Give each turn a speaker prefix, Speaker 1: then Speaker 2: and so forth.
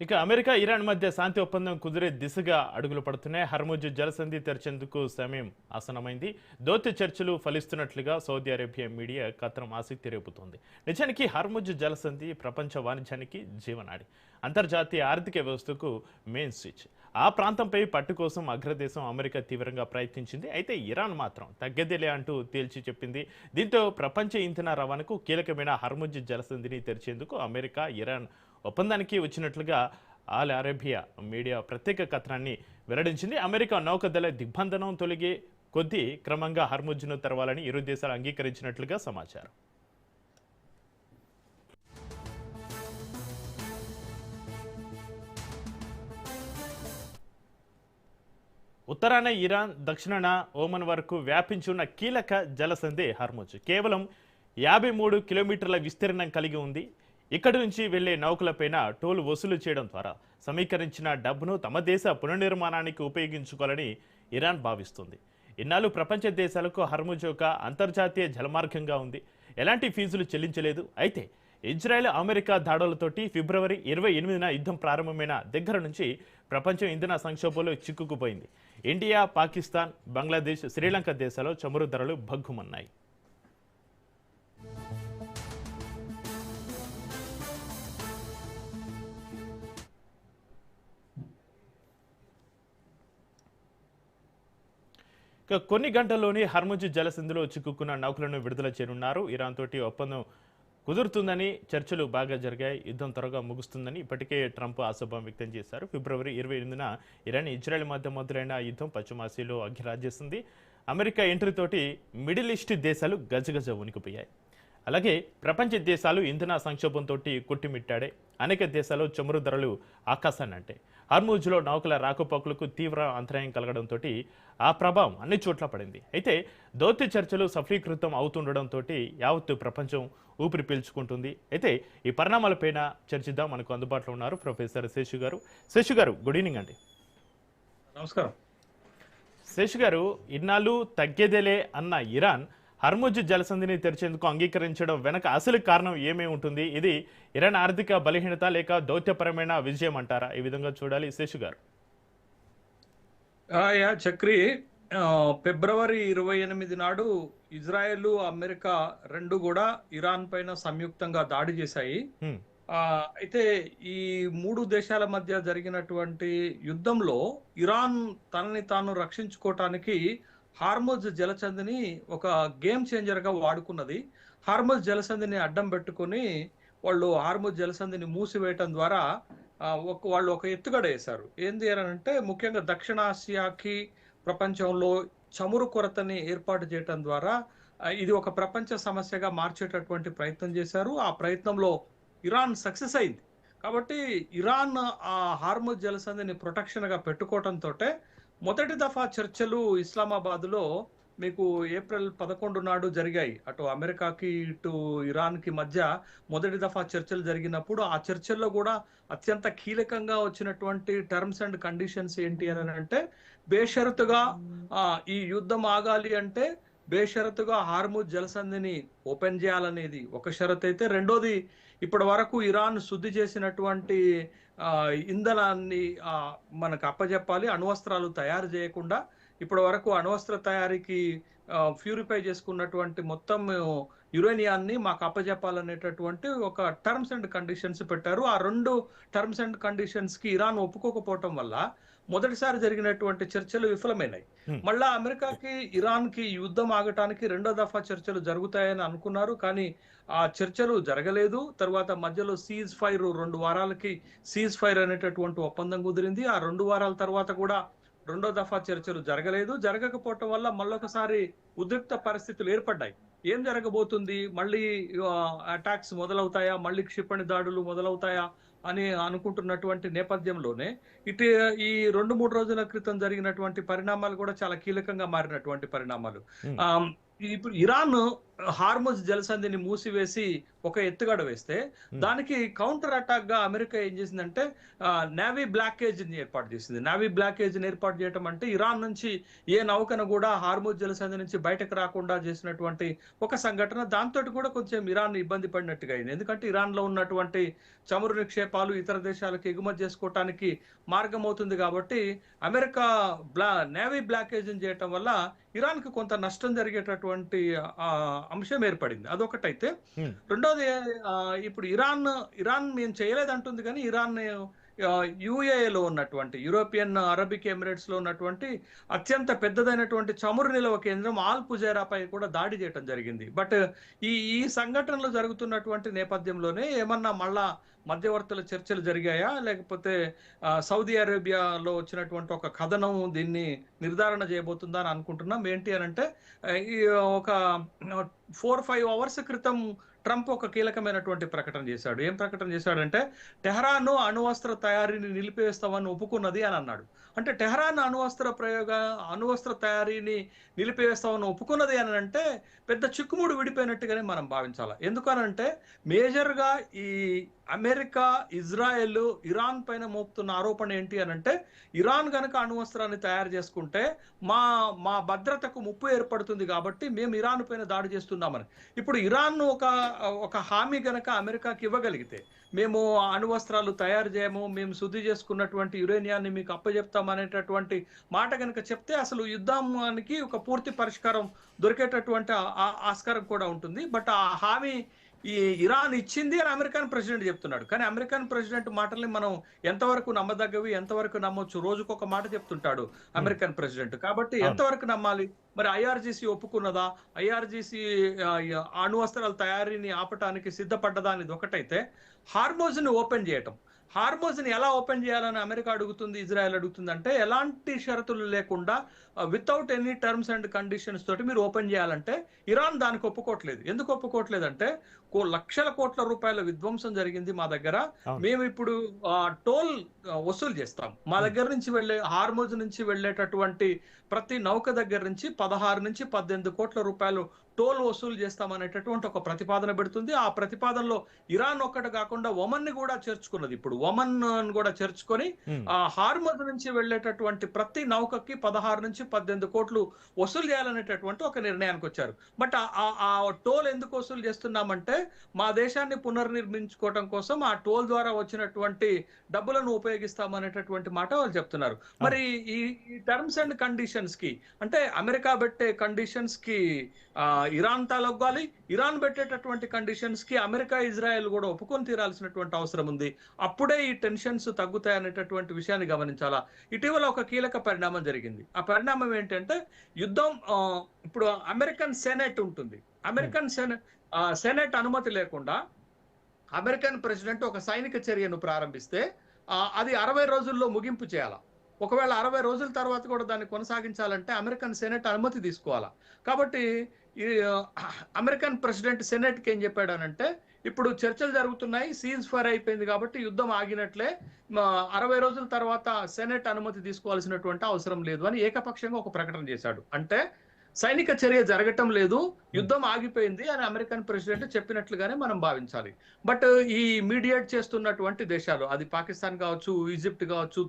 Speaker 1: ఇక America Iran మధ్య శాంతి ఒప్పందం కుదిరే దిశగా అడుగులు పడుతున్నాయి. హర్ముజ్ జలసంధి తెరిచేందుకు సమయం ఆసన్నమైంది. దౌత్య చర్చలు ఫలిస్తున్నట్లుగా సౌదీ అరేబియా మీడియా కథనం ఆసక్తి రేపుతోంది. నిజానికి హర్ముజ్ జలసంధి ప్రపంచ వాణిజ్యానికి జీవనాడి, అంతర్జాతీయ ఆర్థిక వ్యవస్థకు మెయిన్ స్విచ్. ఆ ప్రాంతంపై పట్టు కోసం అగ్రదేశం అమెరికా తీవ్రంగా ప్రయత్నించింది. అయితే ఇరాన్ మాత్రం తగ్గేదేలే అంటూ తేల్చి చెప్పింది. దీంతో ప్రపంచ ఇంధన రవాణాకు కీలకమైన హర్ముజ్ జలసంధిని తెరిచేందుకు అమెరికా ఇరాన్ ఒప్పందానికి వచ్చినట్లుగా ఆల్ అరేబియా మీడియా ప్రత్యేక కథనాన్ని వెల్లడించింది. అమెరికా నౌకాదళ దిగ్బంధనం తొలగే కొద్దీ క్రమంగా హర్ముజ్ను తెరవాలని ఇరు దేశాలు అంగీకరించినట్లుగా సమాచారం. ఉత్తరాన ఇరాన్, దక్షిణాన ఓమన్ వరకు వ్యాపించున్న కీలక జలసంధి హర్ముజ్ కేవలం 53 కిలోమీటర్ల విస్తీర్ణం కలిగి ఉంది. ఇక్కడి నుంచి వెళ్లే నౌకలపైన టోల్ వసూలు చేయడం ద్వారా సమీకరించిన డబ్బును తమ దేశ పునర్నిర్మాణానికి ఉపయోగించుకోవాలని ఇరాన్ భావిస్తుంది. ఇన్నాళ్ళు ప్రపంచ దేశాలకు హర్ముజ్ ఒక అంతర్జాతీయ జలమార్గంగా ఉంది. ఎలాంటి ఫీజులు చెల్లించలేదు. అయితే ఇజ్రాయెల్, అమెరికా దాడులతోటి ఫిబ్రవరి 28న యుద్ధం ప్రారంభమైన దగ్గర నుంచి ప్రపంచం ఇంధన సంక్షోభంలో చిక్కుకుపోయింది. ఇండియా, పాకిస్తాన్, బంగ్లాదేశ్, శ్రీలంక దేశాల్లో చమురు ధరలు భగ్గుమన్నాయి. ఇక కొన్ని గంటల్లోనే హర్ముజ్ జలసంధిలో చిక్కుకున్న నౌకలను విడుదల చేయనున్నారు. ఇరాన్ తోటి ఒప్పందం కుదురుతుందని చర్చలు బాగా జరిగాయి. యుద్ధం త్వరగా ముగుస్తుందని ఇప్పటికే ట్రంప్ ఆశాభావం వ్యక్తం చేశారు. ఫిబ్రవరి 28న ఇరాన్, ఇజ్రాయెల్ మధ్య మొదలైన యుద్ధం పశ్చిమాసియాలో అగ్గిరాజేసింది. అమెరికా ఎంట్రీతోటి మిడిల్ ఈస్ట్ దేశాలు గజగజ వణికిపోయాయి. అలాగే ప్రపంచ దేశాలు ఇంధన సంక్షోభంతో కొట్టిమిట్టాడే. అనేక దేశాలు చమురు ధరలు ఆకాశాన్ని అంటే హర్ముజ్లో నౌకల రాకపోకలకు తీవ్ర అంతరాయం కలగడంతో ఆ ప్రభావం అన్ని చోట్ల పడింది. అయితే దౌత్య చర్చలు సఫలీకృతం అవుతుండడంతో యావత్తు ప్రపంచం ఊపిరి పీల్చుకుంటుంది. అయితే ఈ పరిణామాలపైన చర్చిద్దాం. మనకు అందుబాటులో ఉన్నారు ప్రొఫెసర్ శేషు గారు. శేషు గారు, గుడ్ ఈవినింగ్ అండి.
Speaker 2: నమస్కారం.
Speaker 1: శేషు గారు, ఇన్నాళ్ళు తగ్గేదేలే అన్న ఇరాన్ హర్ముజ్ జలసంధిని తెరిచేందుకు అంగీకరించడం వెనక అసలు కారణం ఏమేమి ఉంటుంది? ఇది ఇరాన్ ఆర్థిక బలహీనత లేక దౌత్యపరమైన విజయం అంటారా? ఈ విధంగా చూడాలి శేషు గారు.
Speaker 2: చక్రి, ఫిబ్రవరి 28 నాడు ఇజ్రాయెల్, అమెరికా రెండు కూడా ఇరాన్ పైన సంయుక్తంగా దాడి చేశాయి. అయితే ఈ మూడు దేశాల మధ్య జరిగినటువంటి యుద్ధంలో ఇరాన్ తనని తాను రక్షించుకోవటానికి హార్ముజ్ జలసంధిని ఒక గేమ్ చేంజర్ గా వాడుకున్నది. హార్ముజ్ జలసంధిని అడ్డం పెట్టుకుని వాళ్ళు హార్ముజ్ జలసంధిని మూసివేయటం ద్వారా వాళ్ళు ఒక ఎత్తుగడ వేశారు. ఏంది అని అంటే, ముఖ్యంగా దక్షిణాసియాకి ప్రపంచంలో చమురు కొరతని ఏర్పాటు చేయటం ద్వారా ఇది ఒక ప్రపంచ సమస్యగా మార్చేటటువంటి ప్రయత్నం చేశారు. ఆ ప్రయత్నంలో ఇరాన్ సక్సెస్ అయింది. కాబట్టి ఇరాన్ ఆ హార్ముజ్ జలసంధిని ప్రొటెక్షన్ గా పెట్టుకోవటంతో మొదటి దఫా చర్చలు ఇస్లామాబాద్లో మీకు ఏప్రిల్ 11 నాడు జరిగాయి. అటు అమెరికాకి ఇటు ఇరాన్కి మధ్య మొదటి దఫా చర్చలు జరిగినప్పుడు ఆ చర్చల్లో కూడా అత్యంత కీలకంగా వచ్చినటువంటి టర్మ్స్ అండ్ కండిషన్స్ ఏంటి అని అంటే, బేషరతుగా ఈ యుద్ధం ఆగాలి అంటే బేషరతుగా హార్ముజ్ జలసంధిని ఓపెన్ చేయాలనేది ఒక షరతు అయితే, రెండోది ఇప్పటి వరకు ఇరాన్ శుద్ధి చేసినటువంటి ఇంధనాన్ని మనకు అప్పజెప్పాలి. అణ్వస్త్రాలు తయారు చేయకుండా ఇప్పటి వరకు అణ్వస్త్ర తయారీకి ప్యూరిఫై చేసుకున్నటువంటి మొత్తం యురేనియాన్ని మాకు అప్పజెప్పాలనేటటువంటి ఒక టర్మ్స్ అండ్ కండిషన్స్ పెట్టారు. ఆ రెండు టర్మ్స్ అండ్ కండిషన్స్ కి ఇరాన్ ఒప్పుకోకపోవటం వల్ల మొదటిసారి జరిగినటువంటి చర్చలు విఫలమైనాయి. మళ్ళా అమెరికాకి ఇరాన్ కి యుద్ధం ఆగటానికి రెండో దఫా చర్చలు జరుగుతాయని అనుకున్నారు, కానీ ఆ చర్చలు జరగలేదు. తర్వాత మధ్యలో సీజ్ ఫైర్ 2 వారాలకి సీజ్ ఫైర్ అనేటటువంటి ఒప్పందం కుదిరింది. ఆ 2 వారాల తర్వాత కూడా రెండో దఫా చర్చలు జరగలేదు. జరగకపోవటం వల్ల మళ్ళొకసారి ఉద్రిక్త పరిస్థితులు ఏర్పడ్డాయి. ఏం జరగబోతుంది, మళ్ళీ అటాక్స్ మొదలవుతాయా, మళ్ళీ క్షిపణి దాడులు మొదలవుతాయా అని అనుకుంటున్నటువంటి నేపథ్యంలోనే ఇటు ఈ 2-3 రోజుల క్రితం జరిగినటువంటి పరిణామాలు కూడా చాలా కీలకంగా మారినటువంటి పరిణామాలు. ఇప్పుడు ఇరాన్ హార్ముజ్ జలసంధిని మూసివేసి ఒక ఎత్తుగడ వేస్తే దానికి కౌంటర్ అటాక్ గా అమెరికా ఏం చేసిందంటే నేవీ బ్లాకేజ్ ని ఏర్పాటు చేసింది. నేవీ బ్లాకేజ్ ని ఏర్పాటు చేయడం అంటే ఇరాన్ నుంచి ఏ నౌకను కూడా హార్ముజ్ జలసంధి నుంచి బయటకు రాకుండా చేసినటువంటి ఒక సంఘటన. దాంతో కూడా కొంచెం ఇరాన్ ఇబ్బంది పడినట్టుగా అయింది. ఎందుకంటే ఇరాన్ లో ఉన్నటువంటి చమురు నిక్షేపాలు ఇతర దేశాలకు ఎగుమతి చేసుకోవటానికి మార్గం అవుతుంది కాబట్టి అమెరికా నేవీ బ్లాకేజ్ చేయటం వల్ల ఇరాన్ కు కొంత నష్టం జరిగేటటువంటి అంశం ఏర్పడింది. అదొకటైతే రెండోది ఇప్పుడు ఇరాన్ మేము చేయలేదంటుంది కానీ ఇరాన్ యుఏఏలో ఉన్నటువంటి యూరోపియన్ అరబిక్ ఎమిరేట్స్ లో ఉన్నటువంటి అత్యంత పెద్దదైనటువంటి చమురు నిల్వ కేంద్రం ఆల్ పుజైరాపై కూడా దాడి చేయడం జరిగింది. బట్ ఈ సంఘటనలు జరుగుతున్నటువంటి నేపథ్యంలోనే ఏమన్నా మళ్ళా మధ్యవర్తుల చర్చలు జరిగాయా, లేకపోతే సౌదీ అరేబియాలో వచ్చినటువంటి ఒక కథనం దీన్ని నిర్ధారణ చేయబోతుందా అని అనుకుంటున్నాం. ఏంటి అని అంటే ఈ ఒక 4-5 అవర్స్ క్రితం ట్రంప్ ఒక కీలకమైనటువంటి ప్రకటన చేశాడు. ఏం ప్రకటన చేశాడంటే టెహరాన్ అణువస్త్ర తయారీని నిలిపివేస్తామని ఒప్పుకున్నది అని అన్నాడు. అంటే టెహరాన్ అణువస్త్ర తయారీని నిలిపివేస్తామని ఒప్పుకున్నది అని అంటే పెద్ద చిక్కుముడు విడిపోయినట్టుగానే మనం భావించాలి. ఎందుకనంటే మేజర్ గా ఈ అమెరికా, ఇజ్రాయెల్, ఇరాన్ పైన మోపుతున్న ఆరోపణ ఏంటి అని అంటే ఇరాన్ గనక అణువస్త్రాన్ని తయారు చేసుకుంటే మా భద్రతకు ముప్పు ఏర్పడుతుంది కాబట్టి మేము ఇరాన్ పైన దాడి చేస్తున్నామని. ఇప్పుడు ఇరాన్ ఒక హామీ గనక అమెరికాకి ఇవ్వగలిగితే మేము అణువస్త్రాలు తయారు చేయము, మేము శుద్ధి చేసుకున్నటువంటి యురేనియాన్ని మీకు అప్పచెప్తాం అనేటటువంటి మాట కనుక చెప్తే అసలు యుద్ధానికి ఒక పూర్తి పరిష్కారం దొరికేటటువంటి ఆస్కారం కూడా ఉంటుంది. బట్ ఆ హామీ ఈ ఇరాన్ ఇచ్చింది అని అమెరికన్ ప్రెసిడెంట్ చెప్తున్నాడు. కానీ అమెరికన్ ప్రెసిడెంట్ మాటల్ని మనం ఎంతవరకు నమ్మదగ్గవి, ఎంతవరకు నమ్మొచ్చు? రోజుకొక మాట చెప్తుంటాడు అమెరికన్ ప్రెసిడెంట్. కాబట్టి ఎంతవరకు నమ్మాలి? మరి ఐఆర్జీసీ ఒప్పుకున్నదా? ఐఆర్జీసీ అణువస్త్రాల తయారీని ఆపటానికి సిద్ధపడ్డదా అనేది ఒకటైతే హార్మోజ్ ని ఓపెన్ చేయటం. హార్మోజ్ ని ఎలా ఓపెన్ చేయాలని అమెరికా అడుగుతుంది, ఇజ్రాయెల్ అడుగుతుంది అంటే ఎలాంటి షరతులు లేకుండా without any terms and conditions తోటి మీరు ఓపెన్ చేయాలంటే ఇరాన్ దానికి ఒప్పుకోవట్లేదు. ఎందుకు ఒప్పుకోవట్లేదు అంటే లక్షల కోట్ల రూపాయల విధ్వంసం జరిగింది మా దగ్గర, మేము ఇప్పుడు టోల్ వసూలు చేస్తాం. మా దగ్గర నుంచి హార్మోజ్ నుంచి వెళ్ళేటటువంటి ప్రతి నౌక దగ్గర నుంచి 16 నుంచి 18 కోట్ల రూపాయలు టోల్ వసూలు చేస్తామనేటటువంటి ఒక ప్రతిపాదన పెడుతుంది. ఆ ప్రతిపాదనలో ఇరాన్ ఒక్కటి కాకుండా ఒమన్ ని కూడా చేర్చుకున్నది. ఇప్పుడు ఒమన్ కూడా చేర్చుకొని హార్మోజ్ నుంచి వెళ్ళేటటువంటి ప్రతి నౌకకి 16 నుంచి 18 కోట్లు వసూలు చేయాలనేటటువంటి ఒక నిర్ణయానికి వచ్చారు. బట్ ఆ టోల్ ఎందుకు వసూలు చేస్తున్నామంటే మా దేశాన్ని పునర్నిర్మించుకోవటం కోసం ఆ టోల్ ద్వారా వచ్చినటువంటి డబ్బులను ఉపయోగిస్తామనేటటువంటి మాట వాళ్ళు చెప్తున్నారు. మరి ఈ టర్మ్స్ అండ్ కండిషన్స్ కి అంటే అమెరికా పెట్టే కండిషన్స్ కి ఇరాన్ తాలొగ్గాలి, ఇరాన్ పెట్టేటటువంటి కండిషన్స్ కి అమెరికా, ఇజ్రాయెల్ కూడా ఒప్పుకొని తీరాల్సినటువంటి అవసరం ఉంది. అప్పుడే ఈ టెన్షన్స్ తగ్గుతాయి అనేటటువంటి విషయాన్ని గమనించాలా. ఇటీవల ఒక కీలక పరిణామం జరిగింది. ఆ పరిణామం ఏంటంటే యుద్ధం ఇప్పుడు అమెరికన్ సెనెట్ ఉంటుంది. అమెరికన్ సెనెట్ అనుమతి లేకుండా అమెరికన్ ప్రెసిడెంట్ ఒక సైనిక చర్యను ప్రారంభిస్తే అది 60 రోజుల్లో ముగింపు చేయాలా. ఒకవేళ 60 రోజుల తర్వాత కూడా దాన్ని కొనసాగించాలంటే అమెరికన్ సెనెట్ అనుమతి తీసుకోవాలా. కాబట్టి ఈ అమెరికన్ ప్రెసిడెంట్ సెనెట్కి ఏం చెప్పాడనంటే ఇప్పుడు చర్చలు జరుగుతున్నాయి, సీజ్ ఫైర్ అయిపోయింది కాబట్టి యుద్ధం ఆగినట్లే, 60 రోజుల తర్వాత సెనెట్ అనుమతి తీసుకోవాల్సినటువంటి అవసరం లేదు అని ఏకపక్షంగా ఒక ప్రకటన చేశాడు. అంటే సైనిక చర్య జరగటం లేదు, యుద్ధం ఆగిపోయింది అని అమెరికన్ ప్రెసిడెంట్ చెప్పినట్లుగానే మనం భావించాలి. బట్ ఈ మీడియేట్ చేస్తున్నటువంటి దేశాలు, అది పాకిస్తాన్ కావచ్చు, ఈజిప్ట్ కావచ్చు,